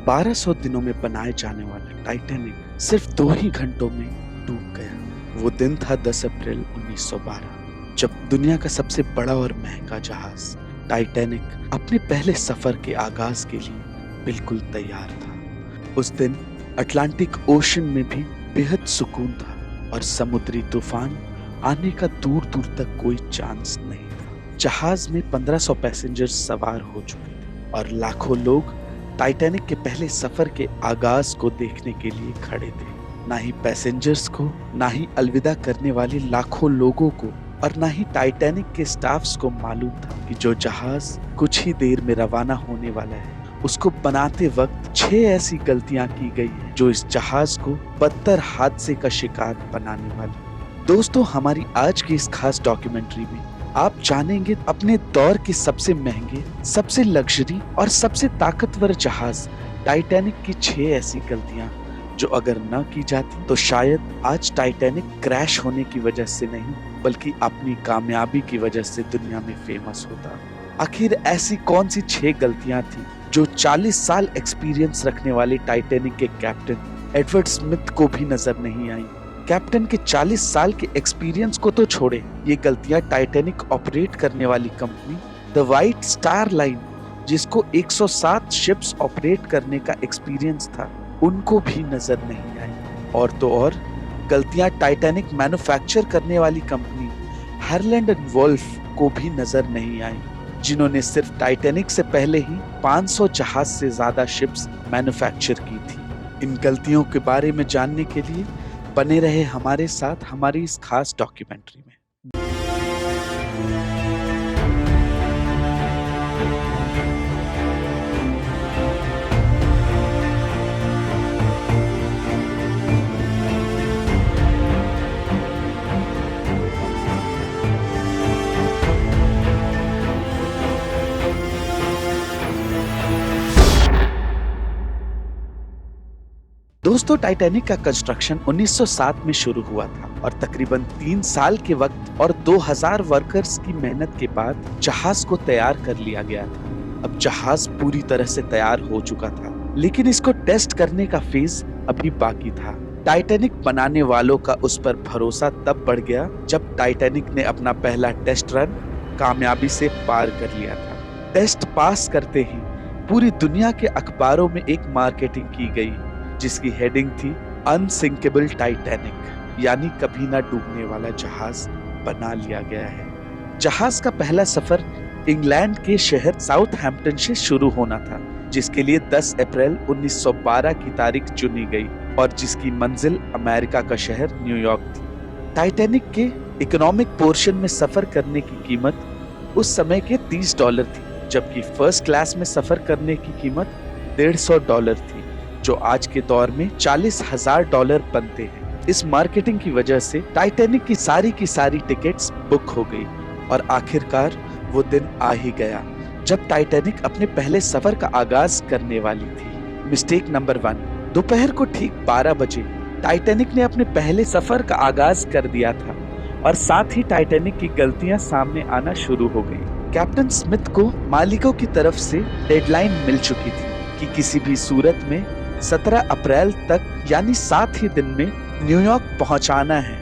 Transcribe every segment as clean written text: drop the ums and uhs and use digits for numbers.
1200 दिनों में बनाए जाने वाला टाइटैनिक सिर्फ 2 ही घंटों में डूब गया। वो दिन था 10 अप्रैल 1912, जब दुनिया का सबसे बड़ा और महंगा जहाज टाइटैनिक अपने पहले सफर के आगाज के लिए बिल्कुल तैयार था। उस दिन अटलांटिक ओशन में भी बेहद सुकून था और समुद्री तूफान आने का दूर दूर तक कोई चांस नहीं था। जहाज में 1500 पैसेंजर्स सवार हो चुके थे और लाखों लोग टाइटैनिक के पहले सफर के आगाज को देखने के लिए खड़े थे। ना ही पैसेंजर्स को, ना ही अलविदा करने वाले लाखों लोगों को और ना ही टाइटैनिक के स्टाफ्स को मालूम था कि जो जहाज कुछ ही देर में रवाना होने वाला है, उसको बनाते वक्त 6 ऐसी गलतियां की गई हैं जो इस जहाज को बदतर हादसे का शिकार बनाने वाली। दोस्तों, हमारी आज की इस खास डॉक्यूमेंट्री में आप जानेंगे अपने दौर के सबसे महंगे, सबसे लग्जरी और सबसे ताकतवर जहाज टाइटैनिक की 6 ऐसी गलतियां जो अगर न की जाती तो शायद आज टाइटैनिक क्रैश होने की वजह से नहीं बल्कि अपनी कामयाबी की वजह से दुनिया में फेमस होता। आखिर ऐसी कौन सी 6 गलतियां थी जो 40 साल एक्सपीरियंस रखने वाले टाइटैनिक के कैप्टन एडवर्ड स्मिथ को भी नजर नहीं आई। कैप्टन के 40 साल के एक्सपीरियंस को तो छोड़े, ये गलतियां टाइटैनिक ऑपरेट करने वाली company the white star line, जिसको 107 शिप्स ऑपरेट करने का एक्सपीरियंस था, उनको भी नजर नहीं आई। और तो और गलतियां टाइटैनिक मैन्युफैक्चर करने वाली कंपनी हारलैंड एंड वुल्फ को भी नजर नहीं आई, जिन्होंने सिर्फ टाइटैनिक से पहले ही 500 जहाज से ज्यादा शिप्स मैन्युफैक्चर की थी। इन गलतियों के बारे में जानने के लिए बने रहे हमारे साथ हमारी इस खास डॉक्यूमेंट्री में। दोस्तों, टाइटैनिक का कंस्ट्रक्शन 1907 में शुरू हुआ था और तकरीबन 3 साल के वक्त और 2000 वर्कर्स की मेहनत के बाद जहाज को तैयार कर लिया गया था। अब जहाज पूरी तरह से तैयार हो चुका था, लेकिन इसको टेस्ट करने का फेज अभी बाकी था। टाइटैनिक बनाने वालों का उस पर भरोसा तब बढ़ गया जब टाइटैनिक ने अपना पहला टेस्ट रन कामयाबी से पार कर लिया था। टेस्ट पास करते ही पूरी दुनिया के अखबारों में एक मार्केटिंग की गई जिसकी हेडिंग थी अनसिंकेबल टाइटैनिक, यानी कभी ना डूबने वाला जहाज बना लिया गया है। जहाज का पहला सफर इंग्लैंड के शहर साउथहैम्पटन से शुरू होना था, जिसके लिए 10 अप्रैल 1912 की तारीख चुनी गई और जिसकी मंजिल अमेरिका का शहर न्यूयॉर्क थी। टाइटैनिक के इकोनॉमिक पोर्शन में सफर करने की कीमत उस समय के $30 थी, जबकि फर्स्ट क्लास में सफर करने की कीमत $150 थी, जो आज के दौर में $40,000 बनते हैं। इस मार्केटिंग की वजह से टाइटैनिक की सारी टिकट्स बुक हो गई और आखिरकार वो दिन आ ही गया जब टाइटैनिक अपने पहले सफर का आगाज करने वाली थी। मिस्टेक नंबर 1, दोपहर को ठीक 12 बजे टाइटैनिक ने अपने पहले सफर का आगाज कर दिया था और साथ ही टाइटैनिक की गलतियां सामने आना शुरू हो गई। कैप्टन स्मिथ को मालिकों की तरफ से डेडलाइन मिल चुकी थी कि किसी भी सूरत में 17 अप्रैल तक यानी 7 ही दिन में न्यूयॉर्क पहुंचाना है।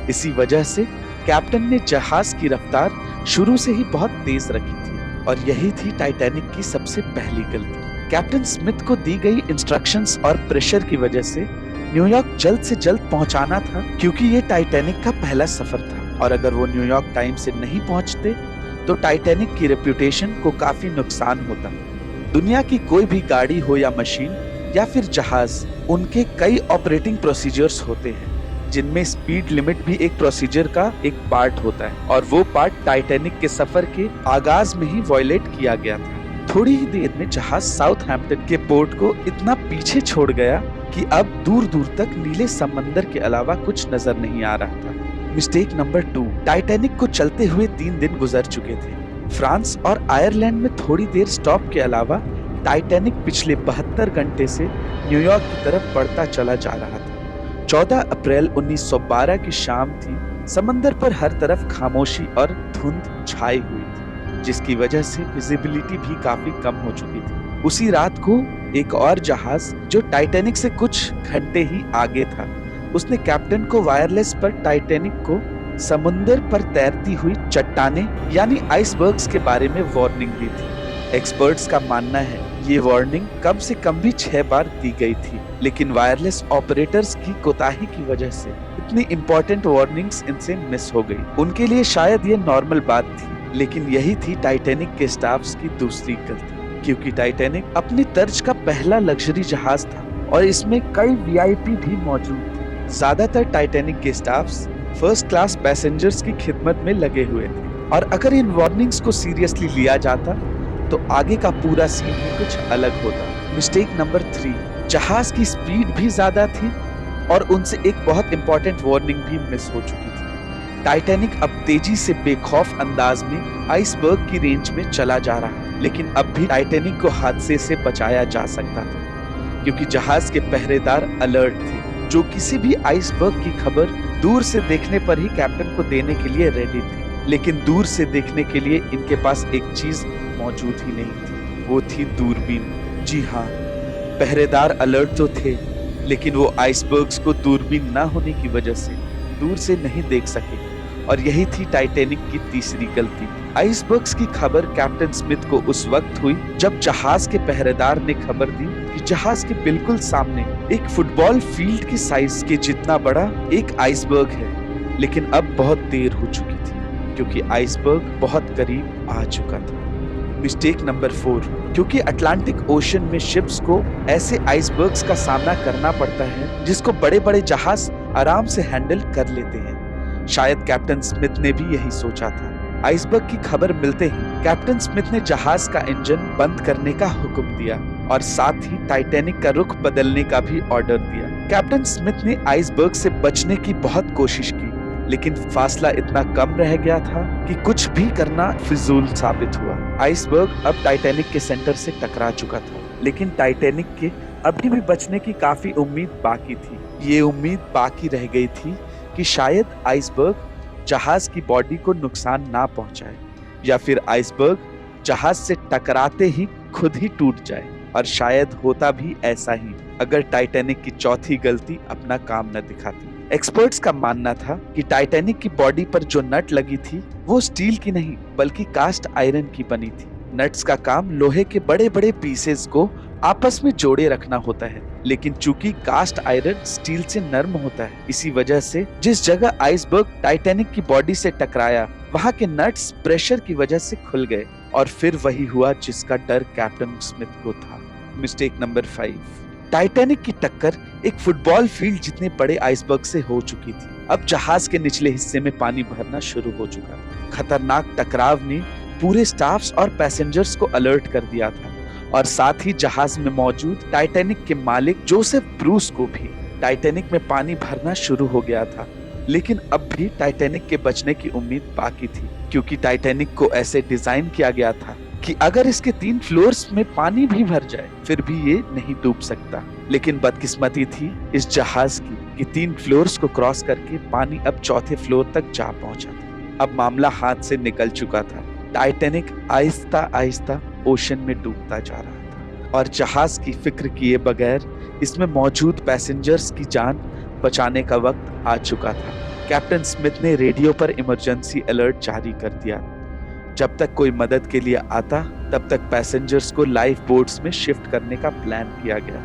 इसी वजह से कैप्टन ने जहाज की रफ्तार शुरू से ही बहुत तेज रखी थी और यही थी टाइटैनिक की सबसे पहली गलती। कैप्टन स्मिथ को दी गई इंस्ट्रक्शंस और प्रेशर की वजह से न्यूयॉर्क जल्द से जल्द पहुंचाना था, क्योंकि ये टाइटैनिक का पहला सफर था और अगर वो न्यूयॉर्क टाइम से नहीं पहुंचते तो टाइटैनिक की रेप्यूटेशन को काफी नुकसान होता। दुनिया की कोई भी गाड़ी हो या मशीन या फिर जहाज, उनके कई ऑपरेटिंग प्रोसीजर्स होते हैं, जिनमें स्पीड लिमिट भी एक प्रोसीजर का एक पार्ट होता है और वो पार्ट टाइटैनिक के सफर के आगाज में ही वायलेट किया गया था। थोड़ी ही देर में जहाज साउथहैम्पटन के पोर्ट को इतना पीछे छोड़ गया कि अब दूर दूर तक नीले समंदर के अलावा कुछ नजर नहीं आ रहा था। मिस्टेक नंबर 2, टाइटैनिक को चलते हुए 3 दिन गुजर चुके थे। फ्रांस और आयरलैंड में थोड़ी देर स्टॉप के अलावा टाइटैनिक पिछले 72 घंटे से न्यूयॉर्क की तरफ बढ़ता चला जा रहा था। 14 अप्रैल 1912 की शाम थी। समंदर पर हर तरफ खामोशी और धुंध छाई हुई थी, जिसकी वजह से विजिबिलिटी भी काफी कम हो चुकी थी। उसी रात को एक और जहाज जो टाइटैनिक से कुछ घंटे ही आगे था, उसने कैप्टन को वायरलेस पर टाइटैनिक को समुंदर पर तैरती हुई चट्टाने यानी आइसबर्ग्स के बारे में वार्निंग दी थी। एक्सपर्ट्स का मानना है ये वार्निंग कम से कम भी 6 बार दी गई थी, लेकिन वायरलेस ऑपरेटर्स की कोताही की वजह से इतनी इंपॉर्टेंट वार्निंग्स इनसे मिस हो गई। उनके लिए शायद ये नॉर्मल बात थी, लेकिन यही थी टाइटैनिक के स्टाफ्स की दूसरी गलती, क्योंकि टाइटैनिक अपनी तर्ज का पहला लग्जरी जहाज था और इसमें कई वीआईपी भी मौजूद थे। ज्यादातर टाइटैनिक के स्टाफ्स फर्स्ट क्लास पैसेंजर्स की खिदमत में लगे हुए थे और अगर इन वार्निंग्स को सीरियसली लिया जाता तो आगे का पूरा सीन भी कुछ अलग होता। मिस्टेक नंबर 3, जहाज की स्पीड भी ज्यादा थी और उनसे एक बहुत इंपॉर्टेंट वार्निंग भी मिस हो चुकी थी। टाइटैनिक अब तेजी से बेखौफ अंदाज में आइसबर्ग की रेंज में चला जा रहा है, लेकिन अब भी टाइटैनिक को हादसे से बचाया जा सकता था, क्योंकि जहाज के पहरेदार अलर्ट थे, जो किसी भी आइसबर्ग की खबर दूर से देखने पर ही कैप्टन को देने के लिए रेडी थे। लेकिन दूर से देखने के लिए इनके पास एक चीज मौजूद ही नहीं थी, वो थी दूरबीन। जी हाँ, पहरेदार अलर्ट तो थे, लेकिन वो आइसबर्ग्स को दूरबीन ना होने की वजह से दूर से नहीं देख सके और यही थी टाइटैनिक की तीसरी गलती। आइसबर्ग्स की खबर कैप्टन स्मिथ को उस वक्त हुई जब जहाज के पहरेदार ने खबर दी कि जहाज के बिल्कुल सामने एक फुटबॉल फील्ड की साइज के जितना बड़ा एक आइसबर्ग है। लेकिन अब बहुत देर हो चुकी थी, क्योंकि आइसबर्ग बहुत करीब आ चुका था। मिस्टेक नंबर 4, क्योंकि अटलांटिक ओशन में शिप्स को ऐसे आइसबर्ग्स का सामना करना पड़ता है जिसको बड़े बड़े जहाज आराम से हैंडल कर लेते हैं। शायद कैप्टन स्मिथ ने भी यही सोचा था। आइसबर्ग की खबर मिलते ही कैप्टन स्मिथ ने जहाज का इंजन बंद करने का हुक्म दिया और साथ ही टाइटैनिक का रुख बदलने का भी ऑर्डर दिया। कैप्टन स्मिथ ने आइसबर्ग से बचने की बहुत कोशिश की, लेकिन फासला इतना कम रह गया था कि कुछ भी करना फिजूल साबित हुआ। आइसबर्ग अब टाइटैनिक के सेंटर से टकरा चुका था, लेकिन टाइटैनिक के अभी भी बचने की काफी उम्मीद बाकी थी। ये उम्मीद बाकी रह गई थी कि शायद आइसबर्ग जहाज की बॉडी को नुकसान ना पहुंचाए, या फिर आइसबर्ग जहाज से टकराते ही खुद ही टूट जाए। और शायद होता भी ऐसा ही अगर टाइटैनिक की चौथी गलती अपना काम न दिखाती। एक्सपर्ट्स का मानना था कि टाइटैनिक की बॉडी पर जो नट लगी थी वो स्टील की नहीं बल्कि कास्ट आयरन की बनी थी। नट्स का काम लोहे के बड़े बड़े पीसेस को आपस में जोड़े रखना होता है, लेकिन चूंकि कास्ट आयरन स्टील से नर्म होता है, इसी वजह से जिस जगह आइसबर्ग टाइटैनिक की बॉडी से टकराया वहां के नट्स प्रेशर की वजह से खुल गए और फिर वही हुआ जिसका डर कैप्टन स्मिथ को था। मिस्टेक नंबर 5, टाइटैनिक की टक्कर एक फुटबॉल फील्ड जितने बड़े आइसबर्ग से हो चुकी थी। अब जहाज के निचले हिस्से में पानी भरना शुरू हो चुका था। खतरनाक टकराव ने पूरे स्टाफ्स और पैसेंजर्स को अलर्ट कर दिया था और साथ ही जहाज में मौजूद टाइटैनिक के मालिक जोसेफ ब्रूस को भी। टाइटैनिक में पानी भरना शुरू हो गया था, लेकिन अब भी टाइटैनिक के बचने की उम्मीद बाकी थी, क्योंकि टाइटैनिक को ऐसे डिजाइन किया गया था कि अगर इसके 3 फ्लोर्स में पानी भी भर जाए फिर भी ये नहीं डूब सकता। लेकिन बदकिस्मती थी इस जहाज की कि 3 फ्लोर्स को क्रॉस करके पानी अब चौथे फ्लोर तक जा पहुंचा था। अब मामला हाथ से निकल चुका था। टाइटैनिक आहिस्ता आहिस्ता ओशन में डूबता जा रहा था और जहाज की फिक्र किए बगैर इसमें मौजूद पैसेंजर्स की जान बचाने का वक्त आ चुका था। कैप्टन स्मिथ ने रेडियो पर इमरजेंसी अलर्ट जारी कर दिया। जब तक कोई मदद के लिए आता तब तक पैसेंजर्स को लाइफ बोट्स में शिफ्ट करने का प्लान किया गया,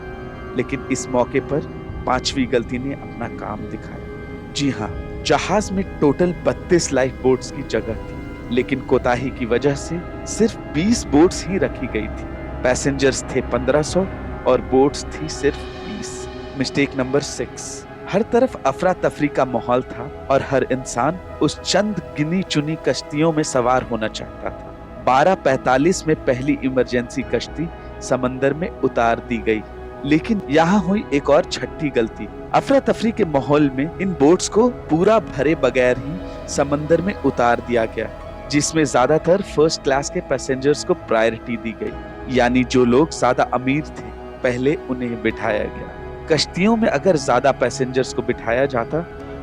लेकिन इस मौके पर 5वीं गलती ने अपना काम दिखाया। जी हाँ, जहाज में टोटल 32 लाइफ बोट्स की जगह थी, लेकिन कोताही की वजह से सिर्फ 20 बोट्स ही रखी गई थी। पैसेंजर्स थे 1500 और बोट्स थी सिर्फ 20। मिस्टेक नंबर 6, हर तरफ अफरा तफरी का माहौल था और हर इंसान उस चंद गिनी चुनी कश्तियों में सवार होना चाहता था। 12:45 में पहली इमरजेंसी कश्ती समंदर में उतार दी गई, लेकिन यहाँ हुई एक और छठी गलती। अफरा तफरी के माहौल में इन बोट्स को पूरा भरे बगैर ही समंदर में उतार दिया गया, जिसमें ज्यादातर फर्स्ट क्लास के पैसेंजर्स को प्रायोरिटी दी गई, यानी जो लोग ज्यादा अमीर थे पहले उन्हें बिठाया गया। कश्तियों में अगर ज्यादा पैसेंजर्स को बिठाया जाता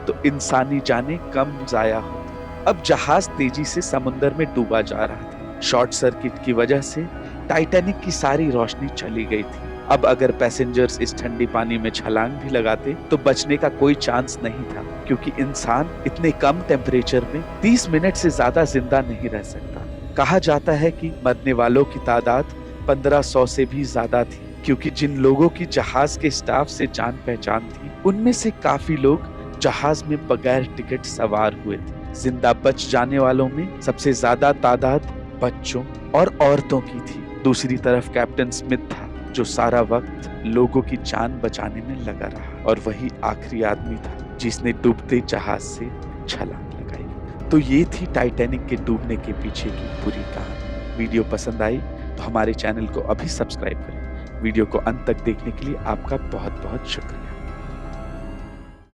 तो इंसानी जानें कम जाया होती। अब जहाज तेजी से समुद्र में डूबा जा रहा था। शॉर्ट सर्किट की वजह से टाइटैनिक की सारी रोशनी चली गई थी। अब अगर पैसेंजर्स इस ठंडी पानी में छलांग भी लगाते तो बचने का कोई चांस नहीं था, क्योंकि इंसान इतने कम टेम्परेचर में 30 मिनट से ज्यादा जिंदा नहीं रह सकता। कहा जाता है कि मरने वालों की तादाद 1500 से भी ज्यादा थी, क्योंकि जिन लोगों की जहाज के स्टाफ से जान पहचान थी उनमें से काफी लोग जहाज में बगैर टिकट सवार हुए थे। जिंदा बच जाने वालों में सबसे ज्यादा तादाद बच्चों और औरतों की थी। दूसरी तरफ कैप्टन स्मिथ था, जो सारा वक्त लोगों की जान बचाने में लगा रहा, और वही आखिरी आदमी था जिसने डूबते जहाज से छलांग लगाई। तो ये थी टाइटैनिक के डूबने के पीछे की पूरी कहानी। वीडियो पसंद आई तो हमारे चैनल को अभी सब्सक्राइब करें। वीडियो को अंत तक देखने के लिए आपका बहुत बहुत शुक्रिया।